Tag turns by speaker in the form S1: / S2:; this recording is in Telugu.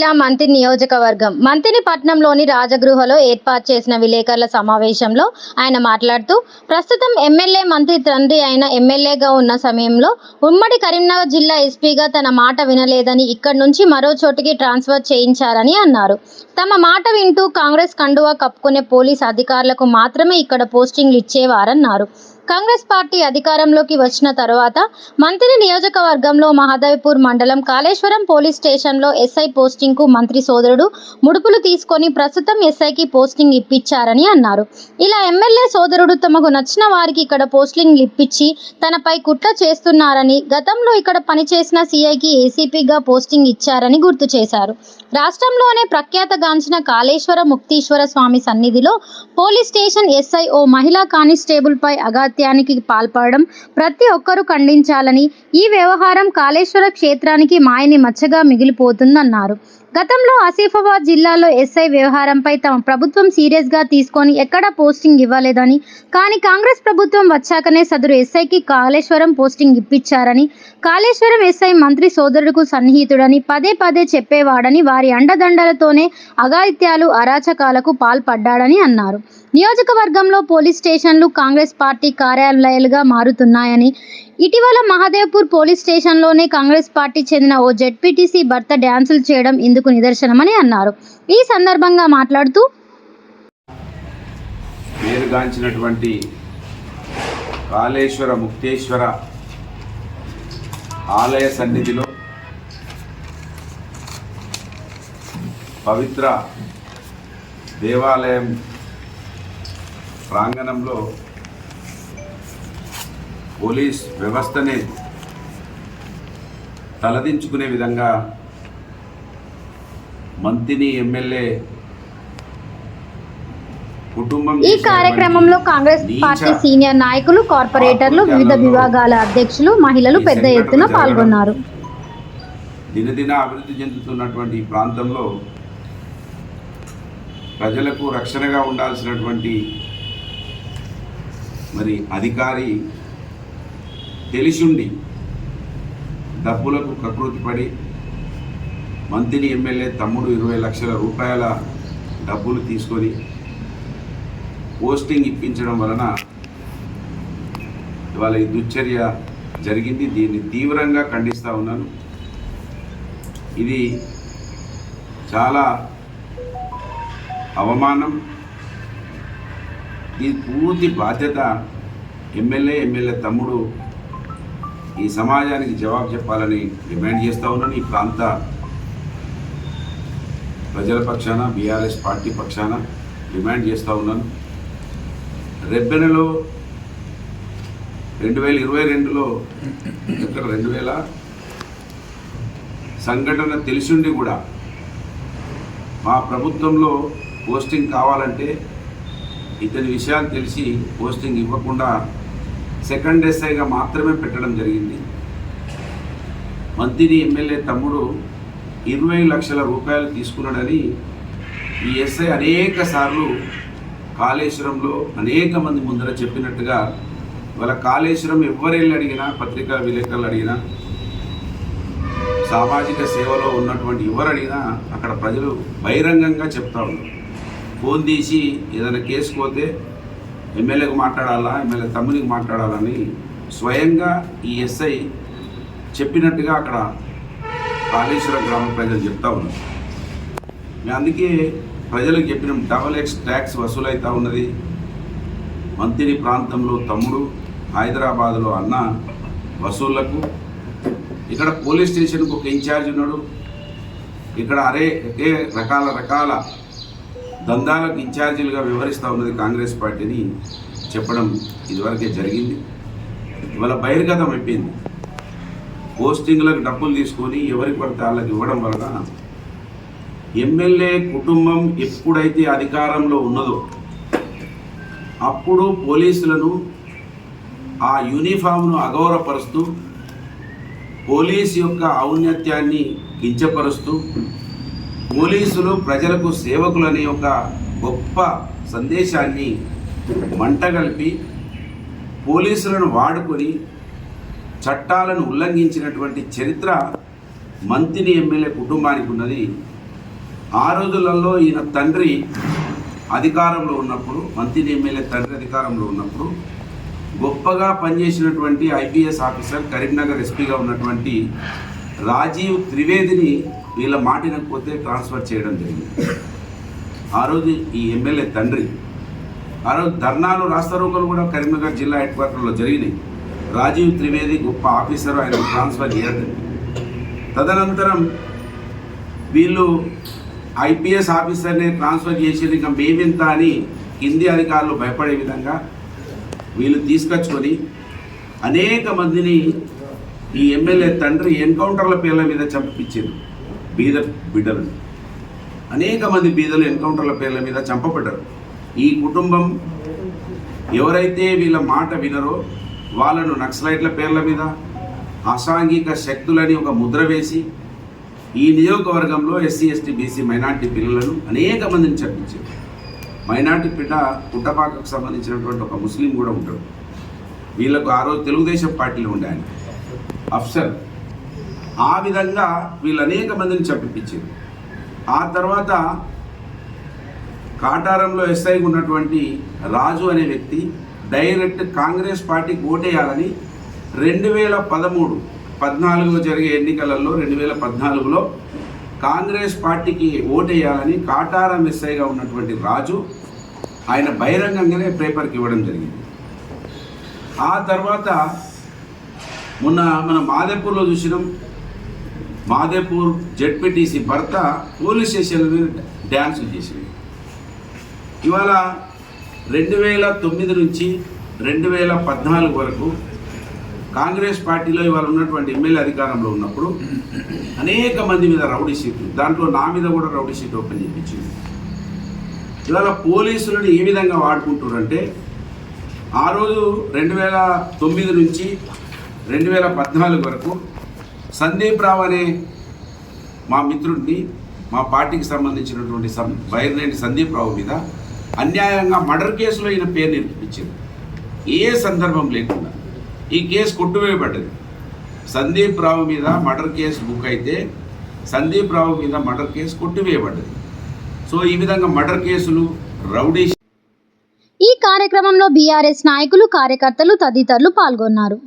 S1: జిల్లా మంథని నియోజకవర్గం మంథని పట్టణంలోని రాజగృహలో ఏర్పాటు చేసిన విలేకరుల సమావేశంలో ఆయన మాట్లాడుతూ ప్రస్తుతం ఎమ్మెల్యే మంత్రి తండ్రి అయిన ఎమ్మెల్యేగా ఉన్న సమయంలో ఉమ్మడి కరీంనగర్ జిల్లా ఎస్పీగా తన మాట వినలేదని ఇక్కడి నుంచి మరో చోటికి ట్రాన్స్ఫర్ చేయించారని అన్నారు. తమ మాట వింటూ కాంగ్రెస్ కండువా కప్పుకునే పోలీస్ అధికారులకు మాత్రమే ఇక్కడ పోస్టింగ్లు ఇచ్చేవారన్నారు. కాంగ్రెస్ పార్టీ అధికారంలోకి వచ్చిన తర్వాత మంథని నియోజకవర్గంలో మహదేవ్పూర్ మండలం కాళేశ్వరం పోలీస్ స్టేషన్లో ఎస్ఐ పోస్టింగ్కు మంత్రి సోదరుడు ముడుపులు తీసుకొని ప్రస్తుతం ఎస్ఐకి పోస్టింగ్ ఇప్పించారని అన్నారు. ఇలా ఎమ్మెల్యే సోదరుడు తమకు నచ్చిన వారికి ఇక్కడ పోస్టింగ్ ఇప్పించి తనపై కుట్ర చేస్తున్నారని, గతంలో ఇక్కడ పనిచేసిన సిఐకి ఏసీపీగా పోస్టింగ్ ఇచ్చారని గుర్తు చేశారు. రాష్ట్రంలోనే ప్రఖ్యాతగాంచిన కాళేశ్వర ముక్తీశ్వర స్వామి సన్నిధిలో పోలీస్ స్టేషన్ ఎస్ఐ ఓ మహిళా కానిస్టేబుల్పై అఘాత్యానికి పాల్పడడం ప్రతి ఒక్కరూ ఖండించాలని, ఈ వ్యవహారం కాళేశ్వర క్షేత్రానికి మాయని మచ్చగా మిగిలిపోతుందన్నారు. గతంలో ఆసిఫాబాద్ జిల్లాలో ఎస్ఐ వ్యవహారంపై తమ ప్రభుత్వం సీరియస్గా తీసుకొని ఎక్కడా పోస్టింగ్ ఇవ్వలేదని, కానీ కాంగ్రెస్ ప్రభుత్వం వచ్చాకనే సదరు ఎస్ఐకి కాళేశ్వరం పోస్టింగ్ ఇప్పించారని, కాళేశ్వరం ఎస్ఐ మంత్రి సోదరుడుకు సన్నిహితుడని పదే పదే చెప్పేవాడని, వారి అండదండలతోనే అఘాయిత్యాలు అరాచకాలకు పాల్పడ్డాడని అన్నారు. నియోజకవర్గంలో పోలీస్ స్టేషన్లు కాంగ్రెస్ పార్టీ కార్యాలయాలుగా మారుతున్నాయని, ఇటీవల మహదేవ్పూర్ పోలీస్ స్టేషన్లోనే కాంగ్రెస్ పార్టీ చెందిన ఓ జెడ్పీటీసీ భర్త డ్యాన్సులు చేయడం ఇందుకు నిదర్శనమని అన్నారు. ఈ సందర్భంగా మాట్లాడుతూ
S2: పేరుగాంచినటువంటి కాళేశ్వర ముక్తేశ్వర ఆలయ సన్నిధిలో పవిత్ర దేవాలయం ప్రాంగణంలో పోలీస్ వ్యవస్థనే తలదించుకునే విధంగా మంథని ఎమ్మెల్యే కుటుంబం
S1: ఈ కార్యక్రమంలో కాంగ్రెస్ పార్టీ సీనియర్ నాయకులు, కార్పొరేటర్లు, వివిధ విభాగాల అధ్యక్షులు, మహిళలు పెద్ద ఎత్తున పాల్గొన్నారు.
S2: దినదిన అభివృద్ధి చెందుతున్నటువంటి ఈ ప్రాంతంలో ప్రజలకు రక్షణగా ఉండాల్సినటువంటి మరి అధికారి తెలిసిండి డబ్బులకు కకృతిపడి మంథని ఎమ్మెల్యే తమ్ముడు 20 లక్షల రూపాయల డబ్బులు తీసుకొని పోస్టింగ్ ఇప్పించడం వలన ఇవాళ ఈ దుశ్చర్య జరిగింది. దీన్ని తీవ్రంగా ఖండిస్తూ ఉన్నాను. ఇది చాలా అవమానం. ఈ పూర్తి బాధ్యత ఎమ్మెల్యే తమ్ముడు ఈ సమాజానికి జవాబు చెప్పాలని డిమాండ్ చేస్తూ ఉన్నాను. ఈ ప్రాంత ప్రజల పక్షాన, బీఆర్ఎస్ పార్టీ పక్షాన డిమాండ్ చేస్తూ ఉన్నాను. రెబ్బెనలో 2022లో ఇక్కడ 2000 సంఘటన తెలిసిండి కూడా మా ప్రభుత్వంలో పోస్టింగ్ కావాలంటే ఇతని విషయాలు తెలిసి పోస్టింగ్ ఇవ్వకుండా సెకండ్ ఎస్ఐగా మాత్రమే పెట్టడం జరిగింది. మంథని ఎమ్మెల్యే తమ్ముడు 20 లక్షల రూపాయలు తీసుకున్నాడని ఈ ఎస్ఐ అనేక సార్లు కాళేశ్వరంలో అనేక మంది ముందర చెప్పినట్టుగా వాళ్ళ కాళేశ్వరం ఎవరెళ్ళి అడిగినా, పత్రికా విలేకరులు అడిగినా, సామాజిక సేవలో ఉన్నటువంటి ఎవరు అడిగినా అక్కడ ప్రజలు బహిరంగంగా చెప్తా ఉన్నారు. ఫోన్ తీసి ఏదైనా కేసు పోతే ఎమ్మెల్యేకు మాట్లాడాలా, ఎమ్మెల్యే తమ్మునికి మాట్లాడాలని స్వయంగా ఈ ఎస్ఐ చెప్పినట్టుగా అక్కడ కాళేశ్వర గ్రామ ప్రజలు చెప్తా ఉన్నారు. మేము అందుకే ప్రజలకు చెప్పినాం, XX ట్యాక్స్ వసూలవుతూ ఉన్నది. మంథని ప్రాంతంలో తమ్ముడు, హైదరాబాద్లో అన్న వసూళ్లకు, ఇక్కడ పోలీస్ స్టేషన్కు ఒక ఇన్ఛార్జ్ ఉన్నాడు. ఇక్కడ అదే రకాల దందాలకు ఇన్ఛార్జీలుగా వ్యవహరిస్తూ ఉన్నది కాంగ్రెస్ పార్టీని చెప్పడం ఇదివరకే జరిగింది. ఇవాళ బహిర్గతం అయిపోయింది. పోస్టింగ్లకు డబ్బులు తీసుకొని ఎవరికి పడితే వాళ్ళకి ఇవ్వడం వలన ఎమ్మెల్యే కుటుంబం ఎప్పుడైతే అధికారంలో ఉన్నదో అప్పుడు పోలీసులను ఆ యూనిఫామ్ను అగౌరవపరుస్తూ, పోలీసు యొక్క ఔన్నత్యాన్ని కించపరుస్తూ, పోలీసులు ప్రజలకు సేవకులనే ఒక గొప్ప సందేశాన్ని మంటగలిపి పోలీసులను వాడుకొని చట్టాలను ఉల్లంఘించినటువంటి చరిత్ర మంథని ఎమ్మెల్యే కుటుంబానికి ఉన్నది. ఆ రోజులలో ఈయన తండ్రి అధికారంలో ఉన్నప్పుడు, మంత్రి ఎమ్మెల్యే తండ్రి అధికారంలో ఉన్నప్పుడు గొప్పగా పనిచేసినటువంటి ఐపీఎస్ ఆఫీసర్, కరీంనగర్ ఎస్పీగా ఉన్నటువంటి రాజీవ్ త్రివేదిని వీళ్ళ మాటినకపోతే ట్రాన్స్ఫర్ చేయడం జరిగింది. ఆ రోజు ఈ ఎమ్మెల్యే తండ్రి, ఆ రోజు ధర్నాలు, రాస్తారోకలు కూడా కరీంనగర్ జిల్లా హెడ్ క్వార్టర్లో జరిగినాయి. రాజీవ్ త్రివేది గొప్ప ఆఫీసర్, ఆయన ట్రాన్స్ఫర్ చేయడం. తదనంతరం వీళ్ళు ఐపీఎస్ ఆఫీసర్ని ట్రాన్స్ఫర్ చేసి ఇక మేమెంత అని కింది అధికారులు భయపడే విధంగా వీళ్ళు తీసుకొచ్చుకొని అనేక మందిని ఈ ఎమ్మెల్యే తండ్రి ఎన్కౌంటర్ల పేర్ల మీద చంపించారు. బీద బిడ్డలు, అనేక మంది బీదలు ఎన్కౌంటర్ల పేర్ల మీద చంపబడ్డారు. ఈ కుటుంబం ఎవరైతే వీళ్ళ మాట వినరో వాళ్ళను నక్సలైట్ల పేర్ల మీద, అసాంఘిక శక్తులని ఒక ముద్ర వేసి ఈ నియోజకవర్గంలో ఎస్సీ, ఎస్టీ, బీసీ, మైనార్టీ పిల్లలను అనేక మందిని చంపించారు. మైనార్టీ బిడ్డ పుట్టపాకకు సంబంధించినటువంటి ఒక ముస్లిం కూడా ఉంటాడు. వీళ్ళకు ఆ రోజు తెలుగుదేశం పార్టీలో ఉండే ఆయన అఫ్సర్. ఆ విధంగా వీళ్ళు అనేక మందిని చంపించారు. ఆ తర్వాత కాటారంలో ఎస్ఐగా ఉన్నటువంటి రాజు అనే వ్యక్తి డైరెక్ట్ కాంగ్రెస్ పార్టీకి ఓటేయాలని 2014 జరిగే ఎన్నికలలో 2014లో కాంగ్రెస్ పార్టీకి ఓటేయాలని కాటారం ఎస్ఐగా ఉన్నటువంటి రాజు ఆయన బహిరంగంగానే పేపర్కి ఇవ్వడం జరిగింది. ఆ తర్వాత మొన్న మన మాదేపూర్లో చూసినాం. మాదేపూర్ జెడ్పీటీసీ భర్త పోలీస్ స్టేషన్ మీద డ్యాన్సులు చేసింది. ఇవాళ 2009 నుంచి 2014 వరకు కాంగ్రెస్ పార్టీలో ఇవాళ ఉన్నటువంటి ఎమ్మెల్యే అధికారంలో ఉన్నప్పుడు అనేక మంది మీద రౌడీ షీట్లు, దాంట్లో నా మీద కూడా రౌడీ షీట్ ఓపెన్ చేయించింది. ఇవాళ పోలీసులను ఏ విధంగా వాడుకుంటారంటే, ఆ రోజు 2009 నుంచి 2014 వరకు సందీప్ రావు అనే మా మిత్రుడిని, మా పార్టీకి సంబంధించినటువంటి బైర్నేని సందీప్ రావు మీద అన్యాయంగా మర్డర్ కేసులో ఈయన పేరు నిలిపించారు. ఏ సందర్భం లేకుండా ఈ కేసు కొట్టువేయబడ్డది. సందీప్ రావు మీద మర్డర్ కేసు బుక్ అయితే సందీప్ రావు మీద మర్డర్ కేసు కొట్టివేయబడ్డది. సో ఈ విధంగా మర్డర్ కేసులు, రౌడీ.
S1: ఈ కార్యక్రమంలో బీఆర్ఎస్ నాయకులు, కార్యకర్తలు తదితరులు పాల్గొన్నారు.